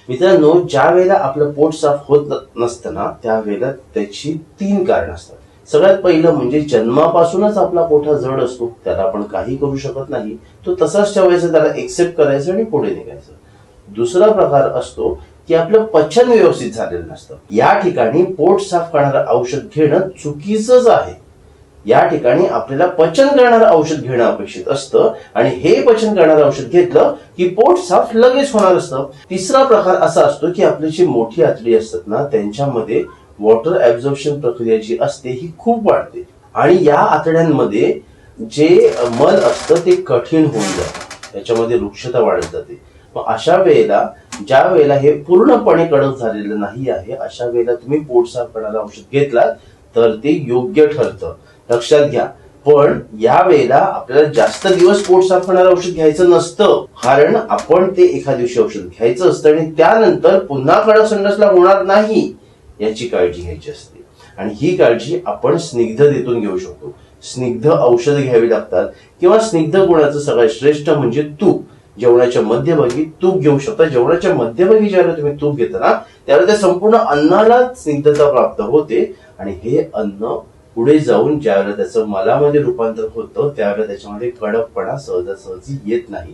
मित्रांनो, ज्या वेळेला आपलं पोट साफ होत नसतं ना, त्यावेळेला त्याची 3 कारण असतात. सगळ्यात पहिलं म्हणजे जन्मापासूनच आपला पोटा जड असतो, त्याला आपण काही करू शकत नाही, तो तसाच ठेवायचा, त्याला एक्सेप्ट करायचं आणि पुढे निघायचं. दुसरा प्रकार असतो की आपलं पचन व्यवस्थित झालेलं नसतं. या ठिकाणी पोट साफ करणारं औषध घेणं चुकीचंच आहे. या ठिकाणी आपल्याला पचन करणारं औषध घेणं अपेक्षित असतं आणि हे पचन करणारं औषध घेतलं की पोट साफ लगेच होणार असतं. तिसरा प्रकार असा असतो की आपली जी मोठी आतडी असतात ना, त्यांच्यामध्ये वॉटर ऍब्झॉर्प्शन प्रक्रिया जी असते ही खूप वाढते आणि या आतड्यांमध्ये जे मल असतं ते कठीण होऊन जातं, त्याच्यामध्ये वृक्षता वाढत जाते. मग अशा वेळेला, ज्या वेळेला हे पूर्णपणे कडक झालेलं नाही आहे, अशा वेळेला तुम्ही पोट साफ करणारं औषध घेतलात तर ते योग्य ठरतं, लक्षात घ्या. पण या वेळेला आपल्याला जास्त दिवस पोट साफ करणारं औषध घ्यायचं नसतं, कारण आपण ते एका दिवशी औषध घ्यायचं असतं आणि त्यानंतर पुन्हा कडक संडासला होणार नाही याची काळजी घ्यायची असते. आणि ही काळजी आपण स्निग्धतेतून घेऊ शकतो. स्निग्ध औषध घ्यावी लागतात किंवा स्निग्ध गुणाचं सगळ्यात श्रेष्ठ म्हणजे तूप. जेवणाच्या मध्यभागी तूप घेऊ शकता. जेवणाच्या मध्यभागी ज्यावेळेला तुम्ही तूप घेता ना, त्यावेळेला त्या संपूर्ण अन्नाला स्निग्धता प्राप्त होते आणि हे अन्न पुढे जाऊन ज्यावेळेला त्याचं मलामध्ये रूपांतर होतं त्यावेळेला त्याच्यामध्ये कडकपणा सहजासहजी येत नाही.